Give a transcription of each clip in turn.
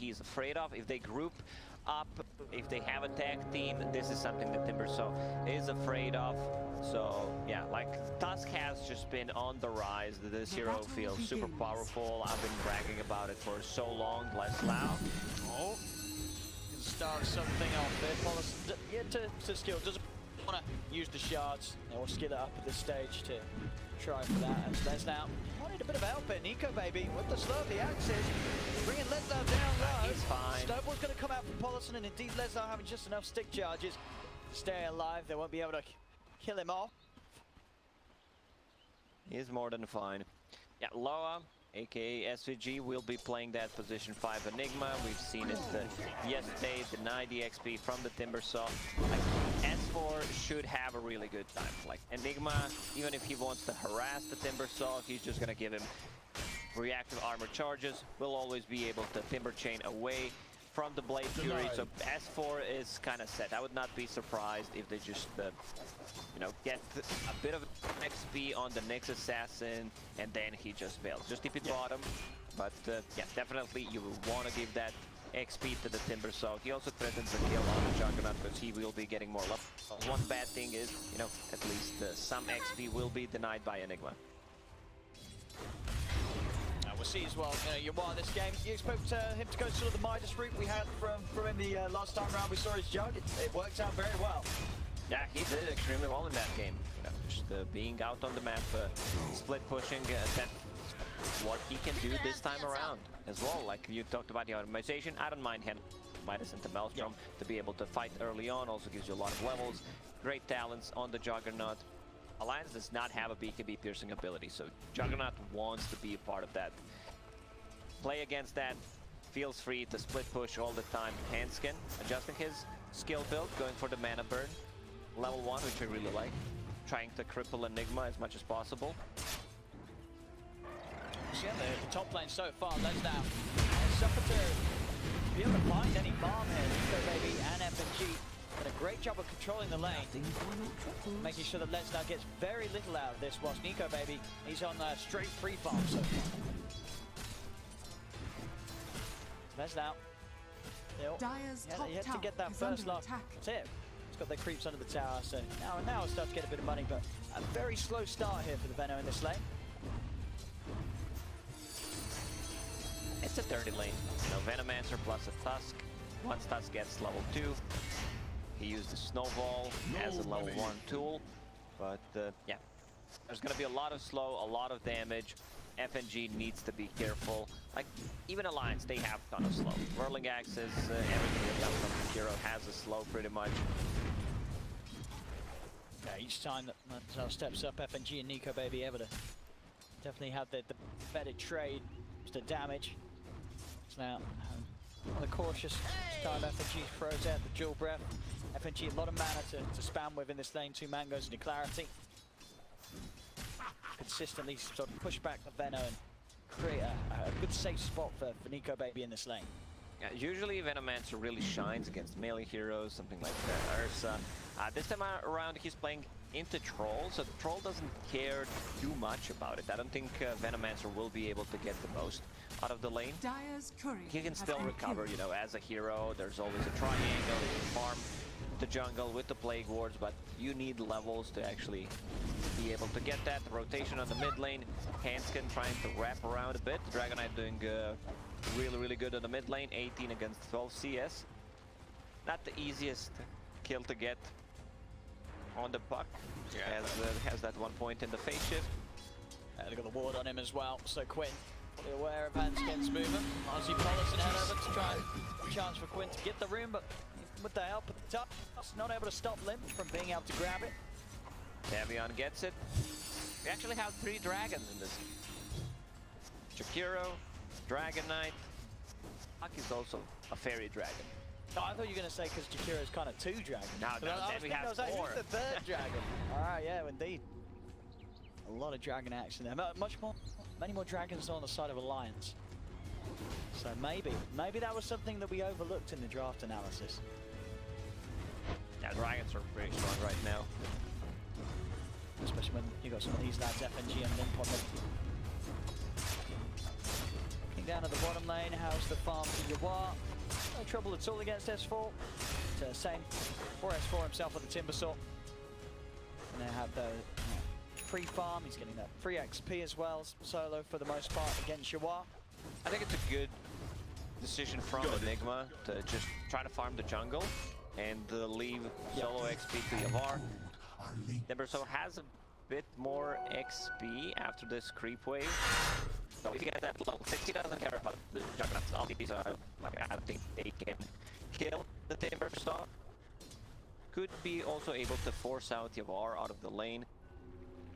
he's afraid of. If they group up, if they have a tag team, this is something that Timbersaw is afraid of. So yeah, like Tusk has just been on the rise. This hero feels super powerful. I've been bragging about it for so long. Leslau. Oh, start something off there. Poloson, yeah, to skill. Doesn't want to use the shards or skill it up at this stage to try for that. And Leslau wanted a bit of help here. Nikobaby with the slow, the axes, bringing Leslau down low. He's fine. Snowball's going to come out from Poloson, and indeed Leslau having just enough stick charges to stay alive. They won't be able to kill him off. He's more than fine. Yeah, YawaR, aka SVG, will be playing that position 5 Enigma. We've seen it yesterday, deny the XP from the Timbersaw. Like, S4 should have a really good time. Like, Enigma, even if he wants to harass the Timbersaw, he's just gonna give him reactive armor charges. We'll always be able to Timber Chain away from the Blade Fury, so S4 is kind of set. I would not be surprised if they just, you know, get a bit of XP on the Nyx Assassin, and then he just bails. Just keep it bottom, but yeah, definitely you want to give that XP to the Timbersaw. He also threatens a kill on the Juggernaut because he will be getting more love. One bad thing is, you know, at least some XP will be denied by Enigma. We'll see as well, YawaR this game. You expect him to go sort of the Midas route we had from him the last time round we saw his jug. It worked out very well. Yeah, he did extremely well in that game. You know, just being out on the map, split pushing, that's what he can do this time around as well. Like you talked about the optimization, I don't mind him. Midas into Maelstrom to be able to fight early on, also gives you a lot of levels. Great talents on the Juggernaut. Alliance does not have a BKB piercing ability, so Juggernaut wants to be a part of that. Play against that, feels free to split push all the time. Handsken adjusting his skill build, going for the mana burn. Level 1, which I really like. Trying to cripple Enigma as much as possible. Yeah, the top lane so far, Leslau. Suffer to be able to find any farm here. Nikobaby and FNG. Done a great job of controlling the lane, making sure that Leslau gets very little out of this, whilst Nikobaby, he's on straight free farm so far. Leslau, yet to get that first love. That's it. He's got their creeps under the tower, so now it's starting to get a bit of money, but a very slow start here for the Veno in this lane. It's a dirty lane. No Venomancer plus a Tusk. Once Tusk gets level 2, he used the Snowball as a level 1 tool, but yeah, there's going to be a lot of slow, a lot of damage. FNG needs to be careful. Like, even Alliance, they have a ton of slow. Whirling Axes, everything that comes from the hero has a slow pretty much. Yeah, each time that steps up, FNG and Nikobaby able to definitely have the better trade to damage. So now, on the cautious time, FNG throws out the dual breath. FNG, a lot of mana to spam with in this lane. 2 Mangoes and Declarity. Consistently sort of push back the Veno and create a good safe spot for Nikobaby in this lane. Yeah, usually Venomancer really shines against melee heroes, something like Ursa. This time around he's playing into Troll, so the Troll doesn't care too much about it. I don't think Venomancer will be able to get the most out of the lane. He can still recover, you know, as a hero. There's always a triangle, you can farm the jungle with the Plague Wards, but you need levels to actually be able to get that. The rotation on the mid lane, Handsken trying to wrap around a bit. Dragon Knight doing really good on the mid lane, 18 against 12 CS. Not the easiest kill to get on the puck. Yeah. Has that 1 point in the phase shift. They've got the ward on him as well, so Quinn fully aware of Handsken's movement. Ozzy Poloson head over to try a chance for Quinn to get the room, but with the help of the top, not able to stop Limmp from being able to grab it. Davion gets it. We actually have 3 dragons in this. Jakiro, Dragon Knight. Puck is also a fairy dragon. No, I thought you were going to say because Jakiro's kind of 2 dragons. No, then we have 4. Who's the 3rd dragon? Alright, yeah, indeed. A lot of dragon action there. Many more dragons on the side of Alliance. So maybe that was something that we overlooked in the draft analysis. Yeah, dragons are pretty strong right now. Especially when you got some of these lads, FNG and Limmp on them. Down at the bottom lane, how's the farm for YawaR? No trouble at all against S4. Same for S4 himself on the Timber Saw. And they have the free farm, he's getting that free XP as well, solo for the most part against YawaR. I think it's a good decision from Enigma to just try to farm the jungle and leave solo XP to YawaR. Timbersaw has a bit more XP after this creep wave. So if you get that level 6, he doesn't care about the Juggernauts. All these are, like, I think they can kill the Timbersaw. Could be also able to force out YawaR out of the lane.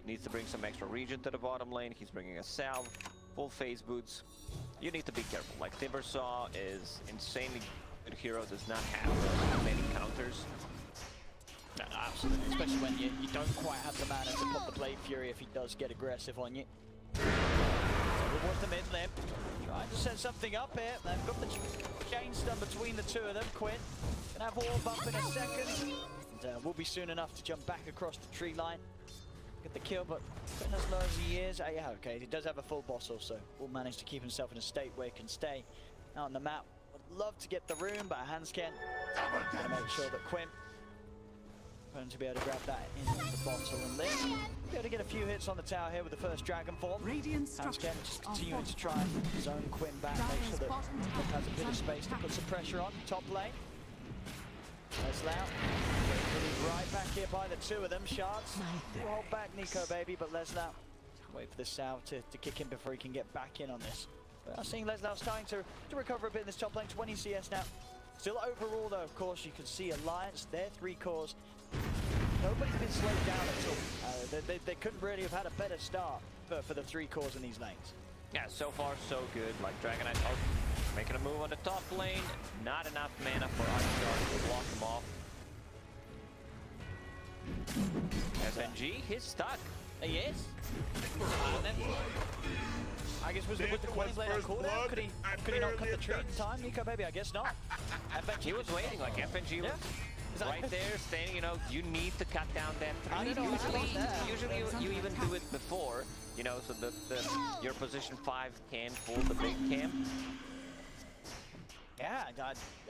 Needs to bring some extra regen to the bottom lane. He's bringing a salve, full phase boots. You need to be careful. Like, Timbersaw is insanely good hero, does not have many counters. No, absolutely, especially when you don't quite have the mana to put the Blade Fury if he does get aggressive on you. So towards the mid Limmp, trying to set something up here. They've got the chain stun between the two of them. Quinn gonna have orb up in a second. And will be soon enough to jump back across the tree line. Get the kill, but Quinn as low as he is. Yeah, okay, he does have a full boss also. Will manage to keep himself in a state where he can stay out on the map. Would love to get the rune, but Handsken gotta make sure that Quinn going to be able to grab that in the bottle and Limmp. Be able to get a few hits on the tower here with the first Dragon Form. Handsken just continuing to try and zone Quinn back, make sure that Limmp has a bit of space to put some pressure on. Top lane. There's Lau. Right back here by the two of them. Shards will hold back Nikobaby, but Leslau wait for the Salve to kick in before he can get back in on this. We are seeing Leslau starting to recover a bit in this top lane. 20 CS now. Still overall though, of course, you can see Alliance, their 3 cores. Nobody's been slowed down at all. They couldn't really have had a better start for the 3 cores in these lanes. Yeah, so far so good. Like, Dragonite making a move on the top lane. Not enough mana for Archguard to block him off. FNG, he's stuck. He is. And then, I guess was the Quinn blade on cooldown? Could he not cut the tree in time? Nikobaby, I guess not. FNG, he was waiting. Like, FNG was right there, saying, you know, you need to cut down that tree. Usually you even do it before, you know, so that your position 5 can pull the big camp. Yeah,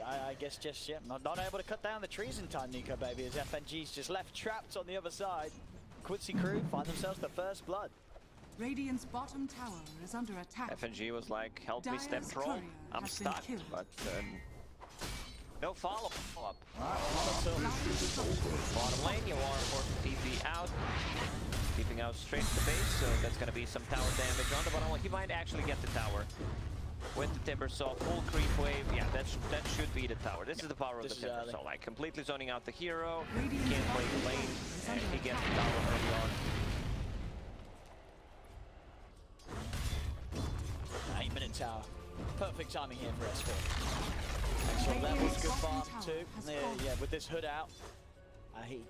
I guess just not able to cut down the trees in time, Nikobaby, as FNG's just left trapped on the other side. Quincy crew find themselves the first blood. Radiant's bottom tower is under attack. FNG was like, help me, step troll. I'm stuck, but no follow-up. Bottom lane, YawaR forced TP out. Keeping out straight to the base, so that's going to be some tower damage on the bottom lane. He might actually get the tower. With the Timbersaw, full creep wave, yeah, that should be the tower. This is the power of the Timbersaw, like completely zoning out the hero, can't play the lane, and he gets the tower early on. 8-minute tower. Perfect timing here for S4. Extra levels, good farm too. Yeah, with this hood out,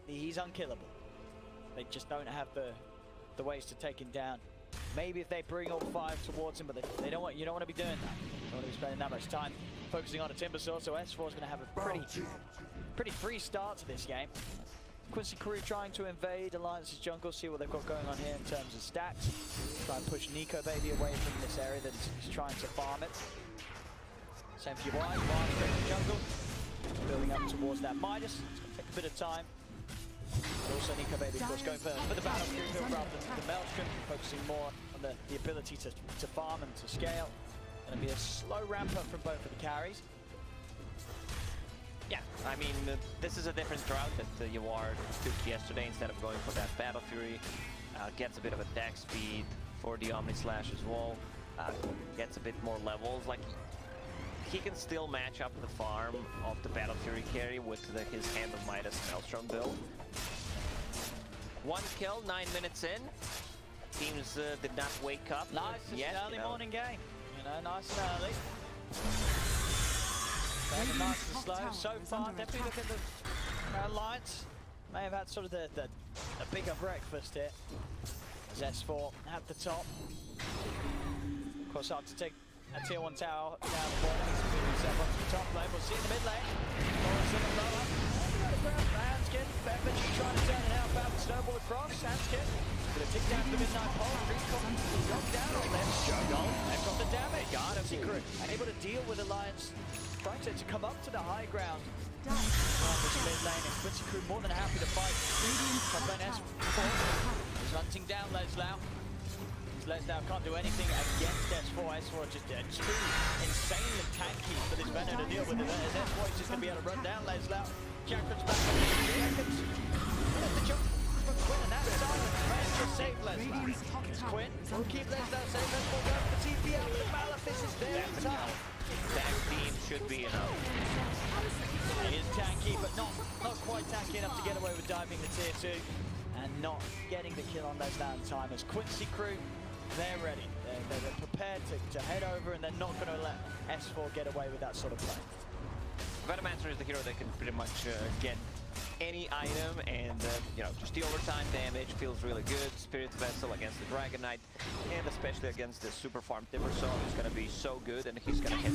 he's unkillable. They just don't have the ways to take him down. Maybe if they bring all 5 towards him, but you don't want to be doing that. You don't want to be spending that much time focusing on a Timbersaw, so S4 is going to have a pretty free start to this game. Quincy crew trying to invade Alliance's jungle, see what they've got going on here in terms of stacks. Try and push Nikobaby away from this area that he's trying to farm it. Same for YawaR, straight to the jungle. Building up towards that Midas. It's going to take a bit of time. But also Nikobaby, of course, going for the battle creep rather than the Maelstrom, focusing more on the ability to farm and to scale. Going to be a slow ramp up from both of the carries. Yeah, I mean, this is a different route that YawaR took yesterday instead of going for that Battle Fury. Gets a bit of attack speed for the Omni Slash as well. Gets a bit more levels. Like, he can still match up the farm of the Battle Fury carry with his Hand of Midas Maelstrom build. 1 kill, 9 minutes in. Teams did not wake up nice yet. Early morning game. You know, nice and early. Nice and slow. So far, definitely look at the Alliance. May have had sort of a bigger breakfast here. As S4 at the top. Of course, hard to take a tier 1 tower down the bottom. He's moving himself up to the top lane. We'll see in the mid lane. Poloson and lower. Handsken. FNG trying to turn it out. Snowball across. Handsken gonna tick down to the midnight pole. Jog down on them. Juggle. They've got the damage. Got him. Secret. Able to deal with Alliance. Trying to come up to the high ground. On the split lane, and Quincy crew more than happy to fight. Top lane S4 is hunting down Leslau. Leslau can't do anything against S4. S4 just too insanely tanky for this Venom to deal with it. As S4 is just going to be able to run down Leslau. Jackrabbit's back on the seconds. There's the jump from Quinn, and that's silent. Trying to save Leslau. It's Quinn. We'll keep Leslau safe. S4 goes for TP out, but the Malefice is there in time. Tag team should be enough. He is tanky, but not quite tanky enough to get away with diving the tier 2 and not getting the kill on Leslau in time. As Quincy crew, they're ready. They're prepared to head over, and they're not going to let S4 get away with that sort of play. Venomancer is the hero that can pretty much get any item, and you know, just the overtime damage feels really good. Spirit Vessel against the Dragon Knight, and especially against the super farm Timbersaw is going to be so good, and he's going to hit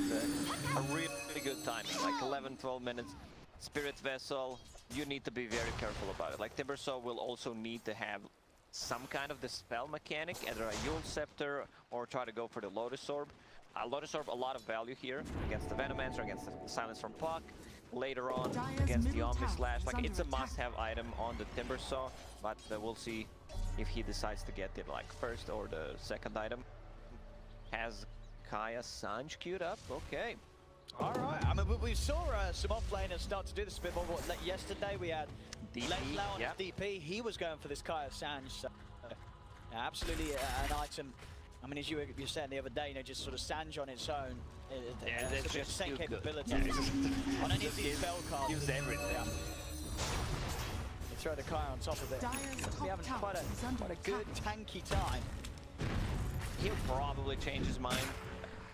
a really good time, like 11-12 minutes. Spirit Vessel, you need to be very careful about it. Like Timbersaw will also need to have some kind of the spell mechanic, either a Yule Scepter or try to go for the Lotus Orb. Lotus Orb, a lot of value here against the Venomancer, against the Silence from Puck. Later on against the Omni Slash, like it's a must-have item on the Timbersaw, but we'll see if he decides to get it like first or the second item. Has Kaya Sanj queued up? Okay. All right. I mean, we saw some offlaners start to do this a bit more. Yesterday we had Leslau on his DP. He was going for this Kaya Sanj. So, absolutely an item. I mean, as you were saying the other day, you know, just sort of Sanj on its own. It's just the same capability. Yeah, on any of these spell cards. Use everything. Yeah. You throw the Kaya on top of it. We're having quite a good tanky time. He'll probably change his mind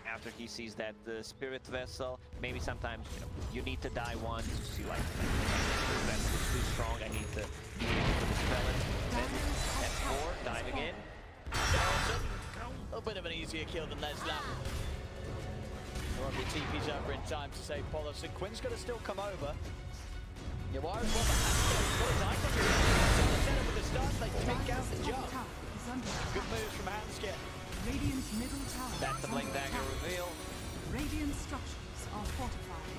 after he sees that the Spirit Vessel. Maybe sometimes, you know, you need to die once to see like Spirit Vessel is too strong. I need to be able to dispel it. Then S4 diving in. A little bit of an easier kill than Leslau. The TP's over in time to save Poloson. Quinn's got to still come over. YawaR as well, but Handsken the setup with the start, they take out the jump. Good moves from Handsken. Radiant's middle tower. That's the Blink Dagger reveal. Radiant structures are fortified.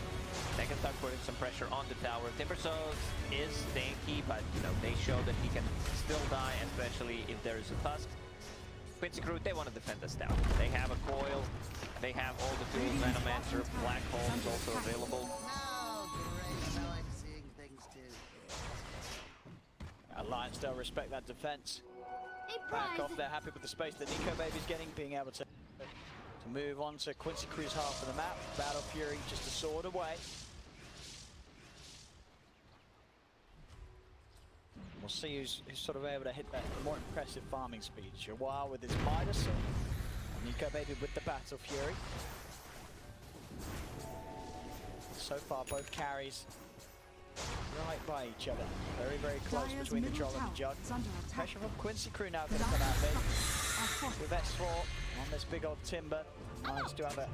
They can start putting some pressure on the tower. Timbersaw is stanky, but you know, they show that he can still die, especially if there is a Tusk. Quincy crew, they want to defend this tower. They have a coil, they have all the tools, Venomancer, Black Hole's also available. Alliance still respect that defense. Back off, they're happy with the space that Nikobaby's getting, being able to move on to Quincy crew's half of the map. Battle Fury just a sword away. We'll see who's sort of able to hit that more impressive farming speed. YawaR with his Midas, and Nikobaby with the Battle Fury. So far, both carries right by each other. Very, very close between the Troll and the Jug. Pressure from Quincy crew now going to come out mid. With S4 on this big old Timber. Managed to have a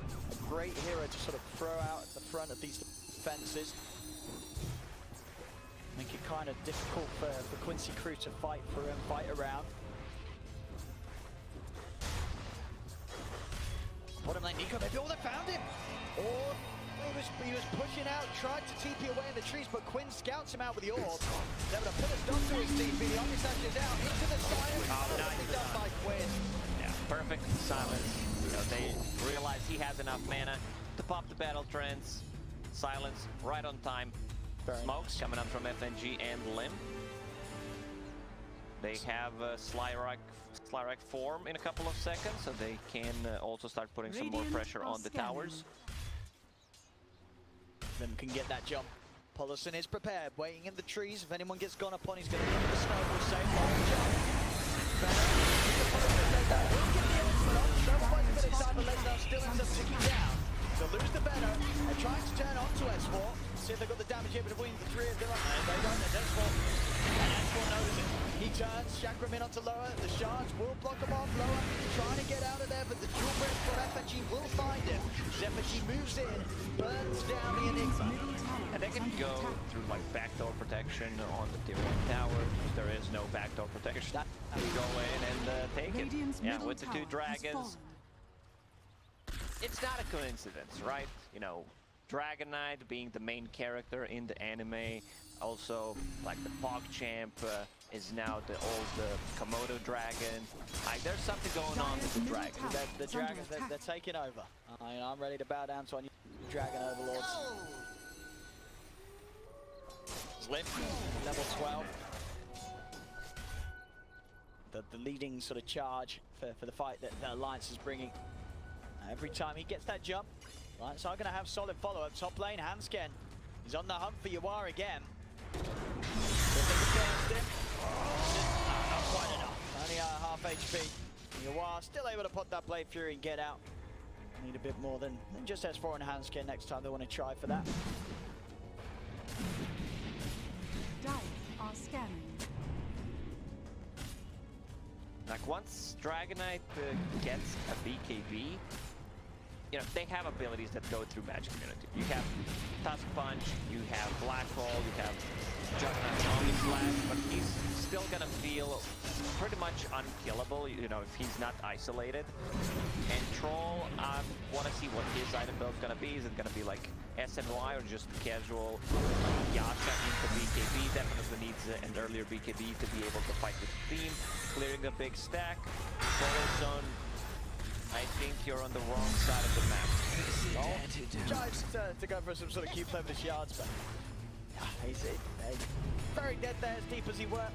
great hero to sort of throw out at the front of these defenses. Make it kind of difficult for Quincy crew to fight through and fight around. Bottom lane, Nikobaby, oh, they found him! Oh, he was pushing out, tried to TP away in the trees, but Quinn scouts him out with the orb. He's able to put a stop to his TP, the Omni Slash is out, into the silence. Perfectly done by Quinn. Yeah, perfect silence. You know, they realize he has enough mana to pop the battle trance. Silence, right on time. Smokes coming up from FNG and Limmp. They have Slyrak form in a couple of seconds, so they can also start putting some more pressure on the towers. Limmp can get that jump. Poloson is prepared, waiting in the trees. If anyone gets gone upon, he's going to hit the snow. Will save long jump. Still ends up ticking down. So lose the Venom. They're trying to turn onto S4. See if they've got the damage here between the three of them. And they don't. There's S4. And S4 knows it. He turns. Chakram in onto Lower. The shards will block him off. Lower trying to get out of there, but the dual breath from FNG will find him. FNG moves in, burns down the Enigma. Radiant's middle tower And they is can under go attack. through like backdoor protection on the tier 1 tower. If there is no backdoor protection, we go in and take Radiant's it. Yeah, middle with the two tower has dragons. fallen. It's not a coincidence, right? You know, Dragon Knight being the main character in the anime. Also, like the PogChamp is now the old Komodo dragon. Like, there's something going on with the dragons. The dragons, they're taking over. I'm ready to bow down to our new dragon overlords. Limmp, level 12. The leading sort of charge for the fight that the Alliance is bringing. Every time he gets that jump, Alliance are going to have solid follow-up. Top lane, Handsken. He's on the hunt for YawaR again. Not quite enough. Only half HP. YawaR still able to put that blade through and get out. Need a bit more than just S4 and Handsken next time they want to try for that. Dire are scanning. Like once Dragon Knight gets a BKB, you know, they have abilities that go through Magic Community. You have Tusk Punch, you have Black Hole, you have Juggernaut Zombie Flash, but he's still gonna feel pretty much unkillable, you know, if he's not isolated. And Troll, I want to see what his item build's gonna be. Is it gonna be like SNY or just casual Yasha into BKB? Definitely needs an earlier BKB to be able to fight with the team. Clearing a big stack. Poloson, I think you're on the wrong side of the map. Tries to go for some sort of cute level yards, but he's very dead there, as deep as he were.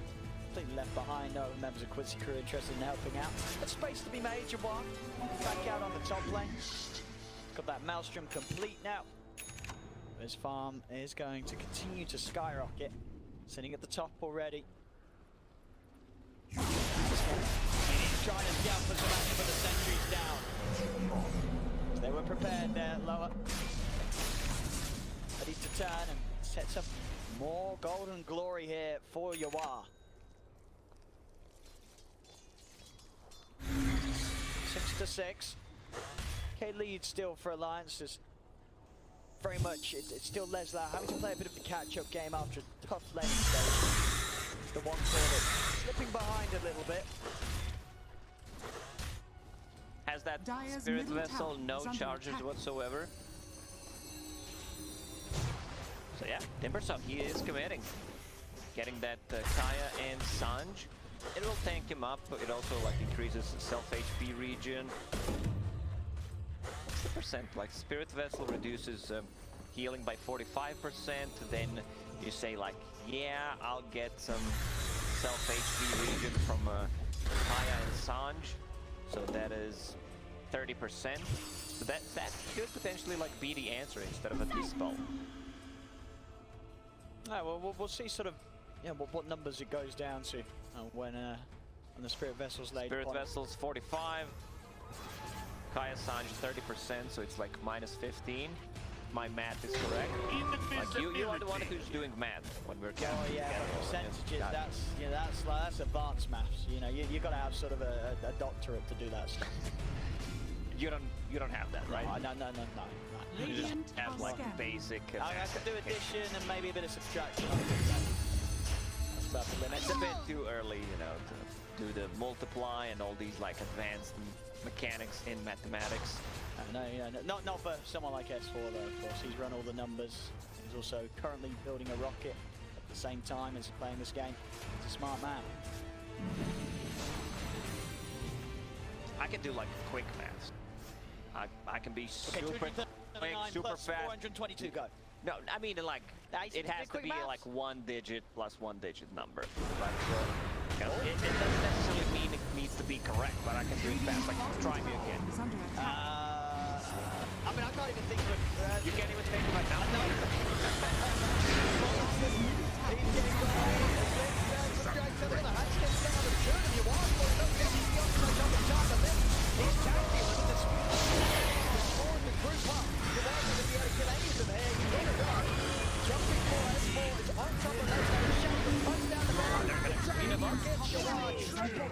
Completely left behind. No members of Quincy crew interested in helping out. But space to be made, YawaR. Back out on the top lane. Got that Maelstrom complete now. His farm is going to continue to skyrocket. Sitting at the top already. He's trying to scout for some action, but the sentry's down. They were prepared there, lower. Ready to turn and sets up more golden glory here for YawaR. 6-6. Okay, lead still for Alliance. Is very much, it's still Leslar having to play a bit of the catch-up game after a tough lane stage. The one corner slipping behind a little bit. Has that Dire's Spirit middle Vessel tower no is under charges attack. whatsoever? So yeah, Timbersaw, he is committing. Getting that Kaya and Sanj. It will tank him up, but it also like increases self-HP region. What's the percent? Like Spirit Vessel reduces healing by 45%, then you say like, yeah, I'll get some self-HP region from Kaya and Sanj. So that is 30%. So that could potentially like be the answer instead of a dispel. Well, we'll see sort of what numbers it goes down to when the Spirit Vessel's laid Spirit upon. Vessel's 45. Kaya Sanj 30%, so it's like minus 15. My math is correct. Like you are the one who's doing math when we're counting. Oh yeah, together. percentages. That's advanced maths. You know, you got to have sort of a doctorate to do that stuff. You don't have that, right? No. You just Radiant have are like scanning. basic. I could do addition and maybe a bit of subtraction. That's about the limit. It's a bit too early, you know, to do the multiply and all these like advanced mechanics in mathematics. No, not for someone like S4 though, of course. He's run all the numbers. He's also currently building a rocket at the same time as playing this game. He's a smart man. I can do like quick maths. I can be super quick, 239 super plus fast. 422 go. No, I mean like it has to quick be maths? like 1 digit plus 1 digit number. Like, it doesn't necessarily mean it needs to be correct, but I can do it fast. Like, try me again. Is under attack. I mean, I can't even think of it. You can't even think about now. No.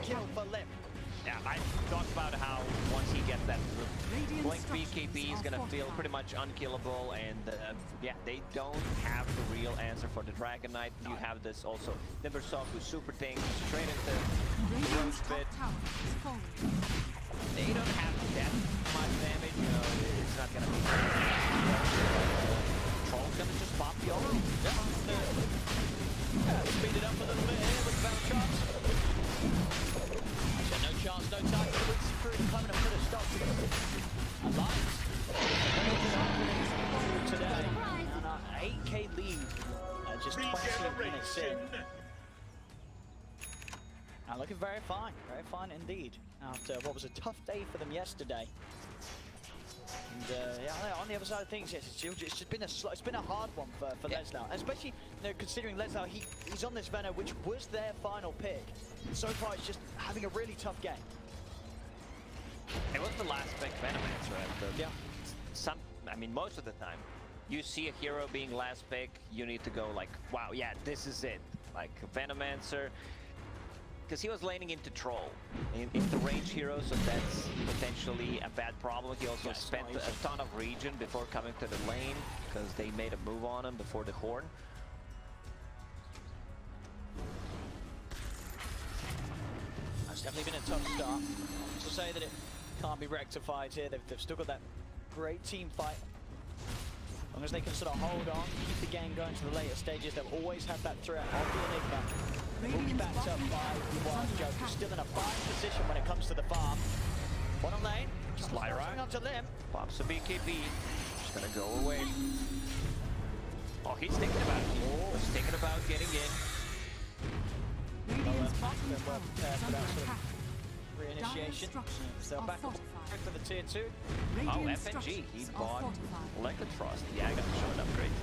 Kill for Limmp. Yeah, I talked about how once he gets that Radiant Blink structures BKB is are gonna feel fortified. pretty much unkillable, and Yeah, they don't have the real answer for the Dragon Knight. You have this also Timbersaw who's super tanky, straight into the road Radiant's top bit. tower is falling. They don't have that much damage, you know, it's not gonna be Troll's gonna just pop the ult. Speed it up a little bit here with the battle chance. Actually, no chance, no time. Quincy through coming and put a stop to it. Alliance. Today. And our 8k lead. Just 20 minutes in. And looking very fine indeed. After what was a tough day for them yesterday. And yeah, on the other side of things, yes, it's just been it's been a hard one for Leslie, especially considering Leslie, he's on this Venom, which was their final pick. So far, it's just having a really tough game. It was the last pick Venomancer. Yeah. I mean, most of the time, you see a hero being last pick, you need to go like, wow, yeah, this is it. Like Venomancer. Because he was laning into Troll, into range hero, so that's potentially a bad problem. He also spent a ton of regen before coming to the lane, because they made a move on him before the Horn. It's definitely been a tough start. To say that it can't be rectified here, they've still got that great team fight. As long as they can sort of hold on, keep the game going to the later stages, they'll always have that threat of the Enigma. Will be backed up by YawaR. Joke is still in a fine position when it comes to the farm. Bottom lane, Slide right onto Limmp. Pops a BKB, just gonna go away. Oh, he's thinking about it. He's thinking about getting in. Radiant's bottom tower Prepared is for under that sort attack. of reinitiation. They'll back up for the tier 2. Oh, Radiant FNG, he structures are bought fortified. Electrotrust. Yeah, I got to show an upgrade.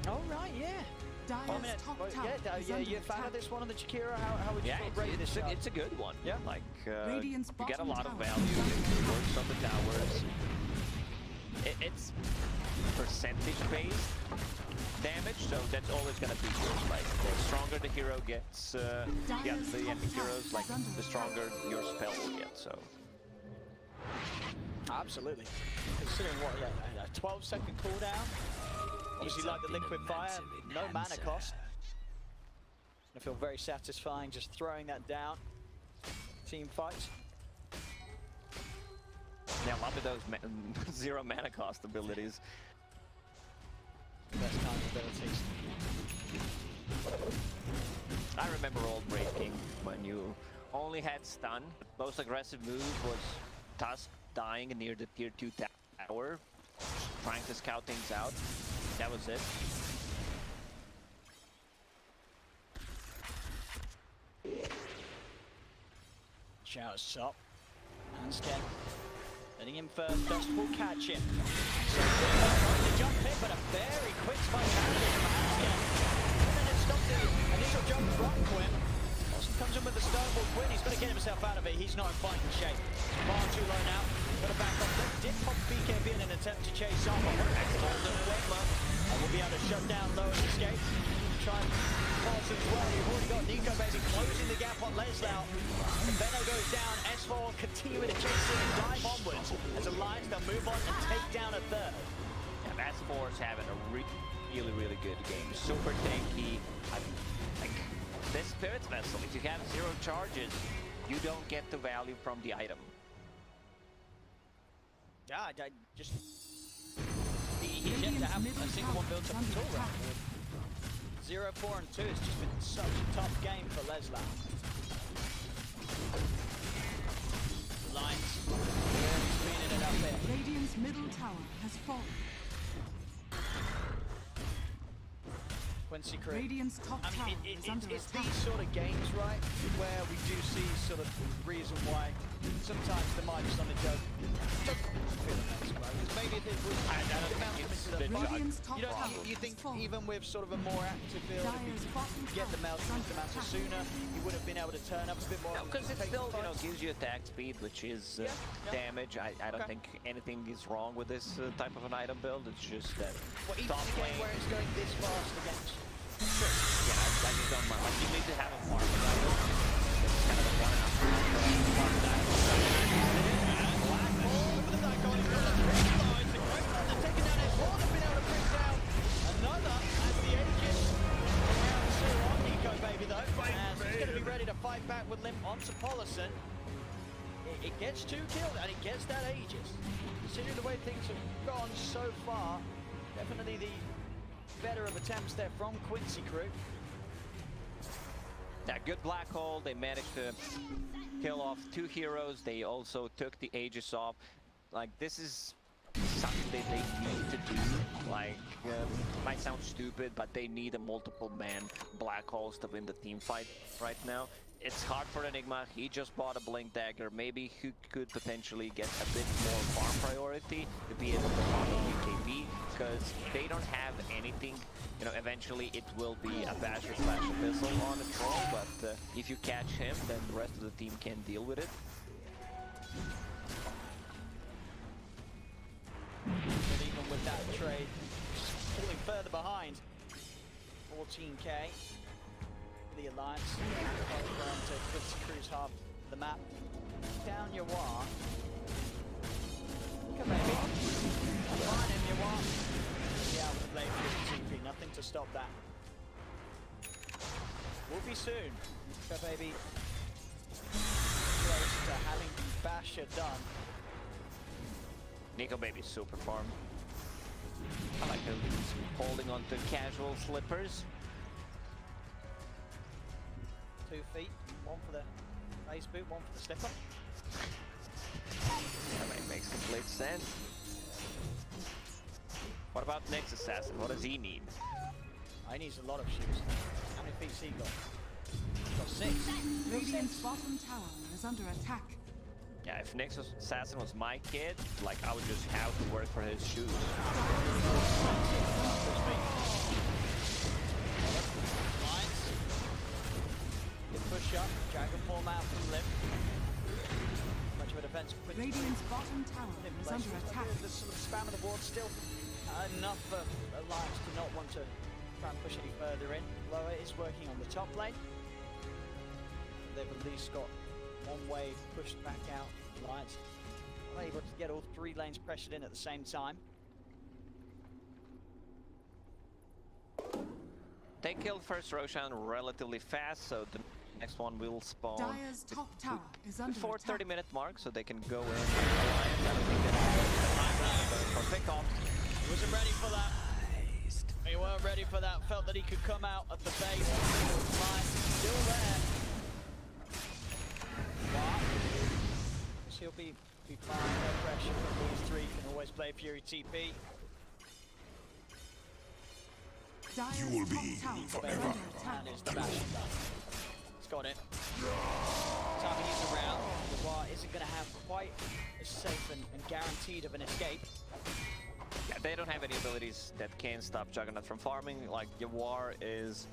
Oh, right, yeah. Dire's top tower is Yeah, under you're a fan of attack. this one on the Chikira? How would you Yeah, sort of rate this? it's a good one. Yeah. Like, Radiant's you get a bottom lot of tower value, is under it works on the towers. It's percentage-based damage, so that's always going to be good. Like, the stronger the hero gets, the enemy heroes, like, the stronger your spell will get, so. Absolutely. Considering what, a 12-second cooldown. Obviously, like the liquid fire, no mana cost. I feel very satisfying just throwing that down. Team fights. Yeah, a lot of those zero mana cost abilities. Best kind of abilities. I remember old Brave King when you only had stun. Most aggressive move was Tusk dying near the tier 2 tower, trying to scout things out. That was it. Showers up. Handsken. Letting him first. Dust will catch him. So the jump in, but a very quick spike handling from Handsken. And then it stopped the initial jump from Quinn. Poloson comes in with the stoneball. Quinn, he's got to get himself out of it. He's not in fighting shape. Far too low now. Got to back off. Did pop BKB in an attempt to chase on, but we'll be able to shut down Low and escape. Try Poloson as well. You've already got Nikobaby closing the gap on Leslie. The Venom goes down. S4 continuing to chase him and dive onwards. As Alliance, they'll move on and take down a third. Yeah, S4 is having a really good game. Super tanky. Like this Spirit's Vessel, if you have 0 charges, you don't get the value from the item. Yeah, I just... He's yet to have a single one built up at all round. 0, 4, and 2. It's just been such a tough game for Leslie. Lines. Spinning it up there. Radiant's middle tower has fallen. Quincy crew. Radiant's top I tower mean, is under it's attack. these sort of games, right, where we do see sort of the reason why sometimes the might just on the joke don't feel the best, right? Because maybe if it was I don't think it's the Radiant's top you don't tower you think has fallen. even with sort of a more active build, if Dire's you bottom get the tower melt is under mountain attack. sooner, you would have been able to turn up a bit more. No, because it take still, the fights. gives you attack speed, which is damage. I don't think anything is wrong with this type of an item build. It's just that Well, even top in a game lane. where it's going this fast against. Yeah, I just don't mind. Like, you need to have a farm of item. It's kind of a 1.5 farm that. Black ball for the Dicon. He's got the 3 lines. The Quinn taking down his wall. They've been able to bring down fight back with Limmp onto Poloson. It gets 2 killed and it gets that Aegis. Considering the way things have gone so far, definitely the better of attempts there from Quincy crew. Yeah, good black hole. They managed to kill off 2 heroes. They also took the Aegis off. Like, this is something that they need to do. Like, might sound stupid, but they need a multiple man black holes to win the team fight right now. It's hard for Enigma. He just bought a Blink Dagger. Maybe he could potentially get a bit more farm priority to be able to follow Nikobaby, because they don't have anything. You know, eventually it will be a Basher / Abyssal on a troll, but if you catch him, then the rest of the team can deal with it. But even with that trade, falling further behind, 14k. The Alliance going to Quincy crew's half of the map. Down YawaR. Nikobaby. Find him, YawaR. Yeah, out with the blade for TP. Nothing to stop that. Will be soon. Nikobaby close to having the Basher done. Nikobaby super farm. I like how he's holding on to casual slippers. 2 feet, 1 for the base boot, 1 for the slipper. That makes complete sense. What about next assassin? What does he need? He needs a lot of shoes. How many feet's he got? He's got 6. Radiant's bottom tower is under attack. Yeah, if next assassin was my kid, like, I would just have to work for his shoes. Push up, dragon form out from Limmp. Much of a defense. Radiant's bottom tower is under attack. There's some spam of the board still. Enough for Alliance to not want to try and push any further in. YawaR is working on the top lane. They've at least got 1 way pushed back out. Alliance are able to get all 3 lanes pressured in at the same time. They killed first Roshan relatively fast, so the next one will spawn Dire's top tower is under before attack. 30-minute mark, so they can go in. Alliance, I don't think that's for pickoff. Wasn't ready for that. He weren't ready for that. Felt that he could come out at the base. Line still there. Wow. He'll be fine. No pressure from these 3. Can always play Fury TP. Dire's You will be top tower forever. is under attack. And it's the bash. He's got it. Time he's around. YawaR isn't going to have quite as safe and guaranteed of an escape. Yeah, they don't have any abilities that can stop Juggernaut from farming. Like, YawaR is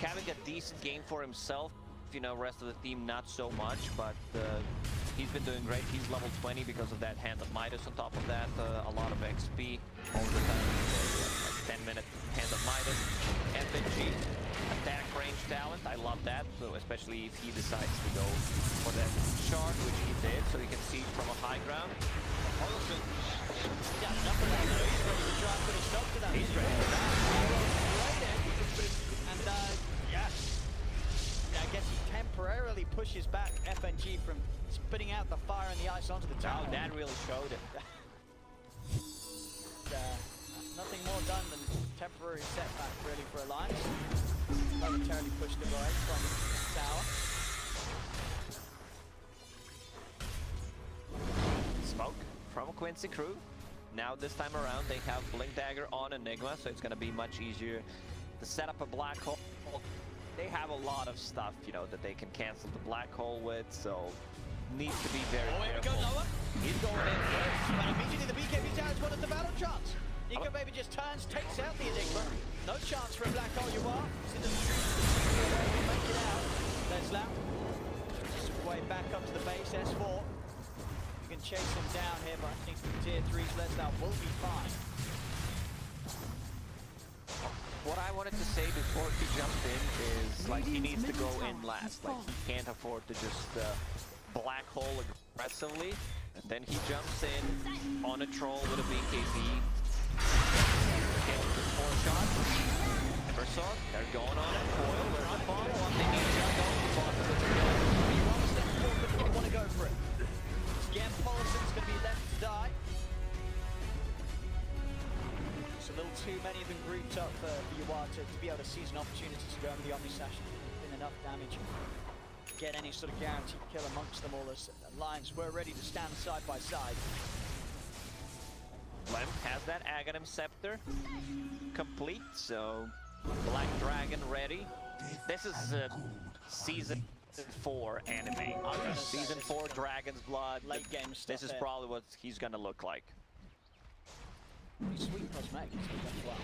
having a decent game for himself. You know, rest of the team not so much, but he's been doing great. He's level 20 because of that Hand of Midas. On top of that, a lot of XP all the time. Like 10-minute Hand of Midas. FNG, attack range talent. I love that. So especially if he decides to go for that shard, which he did, so he can see from a high ground. Poloson. Yeah, enough of that. He's ready to try and put a stop to that. He's ready for that. And yeah. I guess he temporarily pushes back FNG from spitting out the fire and the ice onto the tower. Oh, that really showed it. Nothing more done than temporary setback really for Alliance. Momentarily pushed away from the tower. Smoke from Quincy crew. Now this time around they have Blink Dagger on Enigma, so it's gonna be much easier to set up a black hole. They have a lot of stuff, you know, that they can cancel the black hole with, so needs to be very Oh, here we careful. go, Noah. He's going in first. But immediately the BKB tower is one of the battle chance. Nikobaby just turns, takes out the Enigma. No chance for a black hole, YawaR. See the make it out. There's Limmp. Just way back up to the base, S4. You can chase him down here, but I think the tier 3's Lelis will be fine. What I wanted to say before he jumped in is, like, he needs to go in last. Like, he can't afford to just black hole aggressively. And then he jumps in on a troll with a BKB. Kills with 4 shots. Never saw it. They're going on a foil. They're on bottom. What they need to go to bottom. too many of them grouped up for YawaR to be able to seize an opportunity to go over the Omni Slash. Been enough damage to get any sort of guaranteed kill amongst them all as Alliance were ready to stand side by side. Limmp has that Aghanim Scepter complete, so Black Dragon ready. This is Season 4 anime. Season 4 Dragon's Blood. Late game stuff. This is probably what he's gonna look like. Sweet cosmetics as well.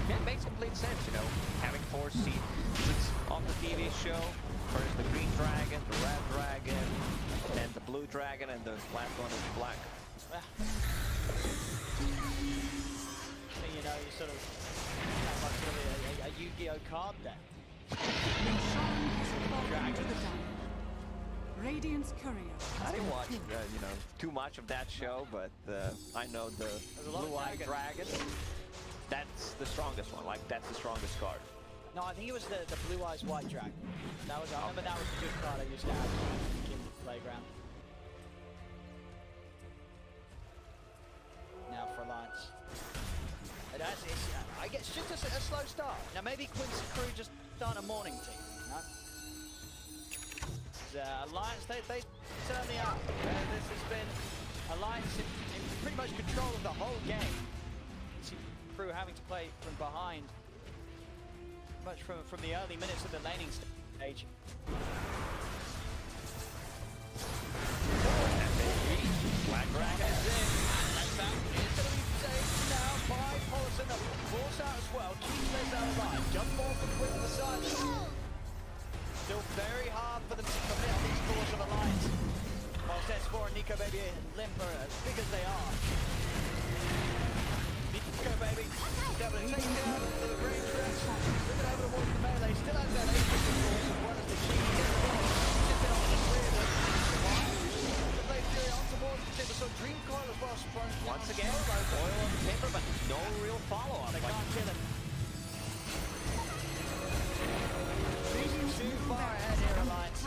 Yeah, it makes complete sense, you know, having 4 seasons of the TV show. First the green dragon, the red dragon, then the blue dragon, and the last one is black. You know, you sort of have like sort of a Yu-Gi-Oh card there. Radiant's courier. I didn't watch, you know, too much of that show, but I know the blue-eyed dragon. That's the strongest one. Like, that's the strongest card. No, I think it was the Blue Eyes White Dragon. That was, I remember that was a good card I used to have in the playground. Now for Alliance. I guess just a slow start. Now maybe Quincy crew just done a morning team, no? Alliance, they certainly are. This has been Alliance in pretty much control of the whole game. Crew having to play from behind, much from the early minutes of the laning stage. Black Dragon is in. And that is going to be saved now by Poloson. Force out as well. Keeps Les out alive. Jump ball from Quinn to the side. Still very hard for them to commit on these cores of Alliance. Whilst S4 and Nikobaby and Limmp are as big as they are. Nikobaby, able to take down the range rest. Bring it over towards the melee. Still has that ace of course, as well as the cheese. Gets the ball. Tipping on the three of them. The Blade Fury on towards the Timber. So Dream Coil as well. Once again, oil on the Timber, but no real follow-up. They can't kill him. Too far ahead here, Alliance.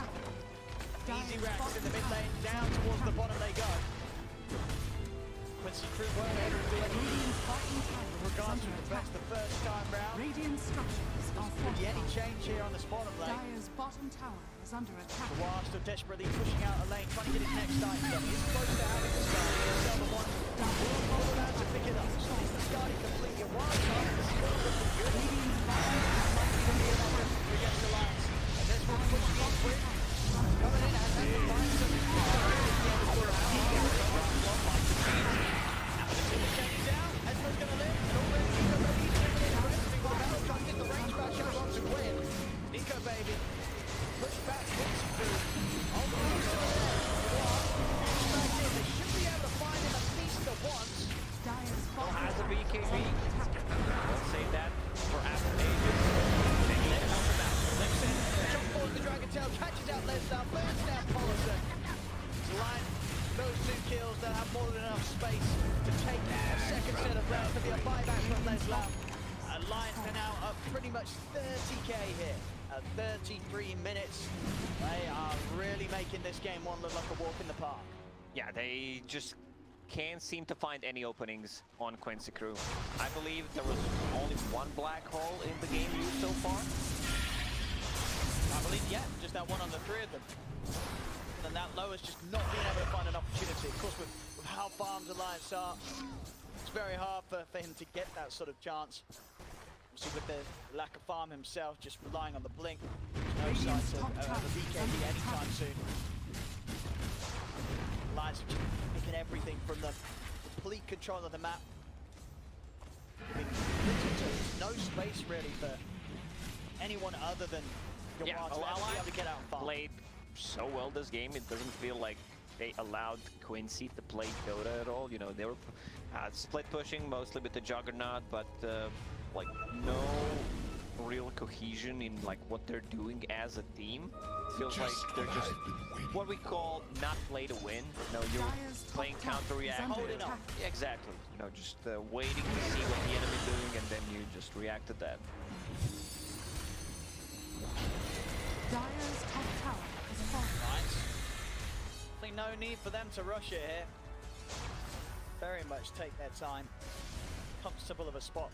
Easy racks in the mid lane, down towards the bottom they go. Quincy crew weren't able to do anything with regards to the first time round. Radiant structures are Could be any fortified. change here on this bottom lane. Dire's bottom tower is under attack. YawaR still desperately pushing out a lane, trying to get his next item done. He's close to having the start. He'll sell the one. Will hold around to pick it up. It's the starting complete. YawaR's trying to still looking good. Radiant's bottom Might even be enough against Alliance. And this one pushing on quick. Coming in and then finds some down. Esmer's gonna live. And already Nikobaby is moving in. Resting with a battle trying to get the range back shot onto Quinn. Nikobaby push back Quincy through. Almost still there. Back in. They should be able to find him at least the once. Dire's Still bottom has a tower is BKB. under attack. We'll save that for after ages. They need to help him out. Limmp in. Jump forward the Dragon Tail. Catches out Les down. Burns down Poloson. Line those 2 kills, they'll have more than enough space to take a second set of rounds. There'll be a buyback from Les Lamp. Alliance are now up pretty much 30k here at 33 minutes. They are really making this game one look like a walk in the park. Yeah, they just can't seem to find any openings on Quincy crew. I believe there was only one black hole in the game used so far. I believe, yeah, just that one on the 3 of them. And that low is just not being able to find an opportunity. Of course, with how farmed Alliance are, it's very hard for him to get that sort of chance. Obviously, with the lack of farm himself, just relying on the blink, there's no signs of the BKB anytime soon. Alliance are just picking everything from the complete control of the map. No space really for anyone other than YawaR to actually be able to get out and farm. Played so well this game, it doesn't feel like they allowed Quincy to play DotA at all. You know, they were split pushing mostly with the Juggernaut, but like no real cohesion in like what they're doing as a team. It feels like they're just what we call not play to win. You know, you're playing counter-react. Holding up. Yeah, exactly. You know, just waiting to see what the enemy's doing and then you just react to that. Dire's top tower is fortified. Nice. I think no need for them to rush it here. Very much take their time. comfortable of a spot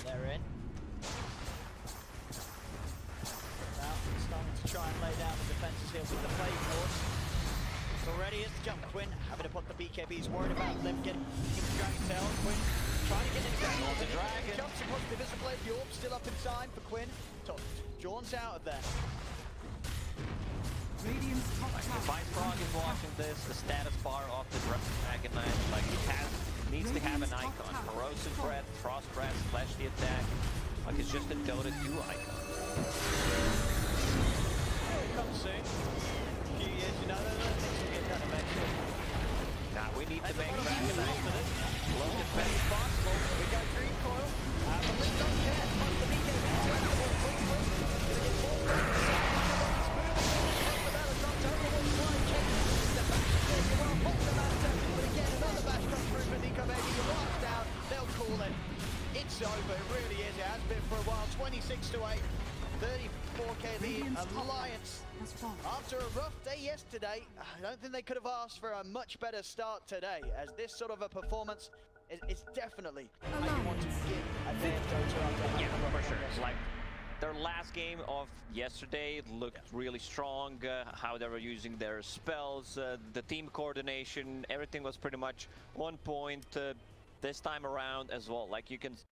they're in. Now starting to try and lay down the defenses here with the play force. Already is the jump. Quinn having to put the BKBs, worried about Limmp getting the dragon tail. Quinn trying to get into the dragon. Jumps across the visible blade. YawaR still up inside for Quinn. Jaunt's out of there. Radiant's top If tower. Ice Frog is watching this, the status bar of the Dragon Knight, like it needs to have an icon. Corrosive Breath, Frost Breath, Flash the attack. Like it's just a Dota 2 icon. Come soon. A few years, you know, things will get done eventually. Now we need to make Dragon Knight look as best as possible. We got green coil. But Limmp don't care. Punch the BKB. Gonna get more They'll call it. It's over. It really is. It has been for a while. 26-8. 34k lead. Alliance. Has fallen. After a rough day yesterday, I don't think they could have asked for a much better start today, as this sort of a performance is definitely how you want to begin a day of Dota. Yeah, for sure. Like their last game of yesterday looked really strong. How they were using their spells, the team coordination, everything was pretty much on point. This time around as well. Like you can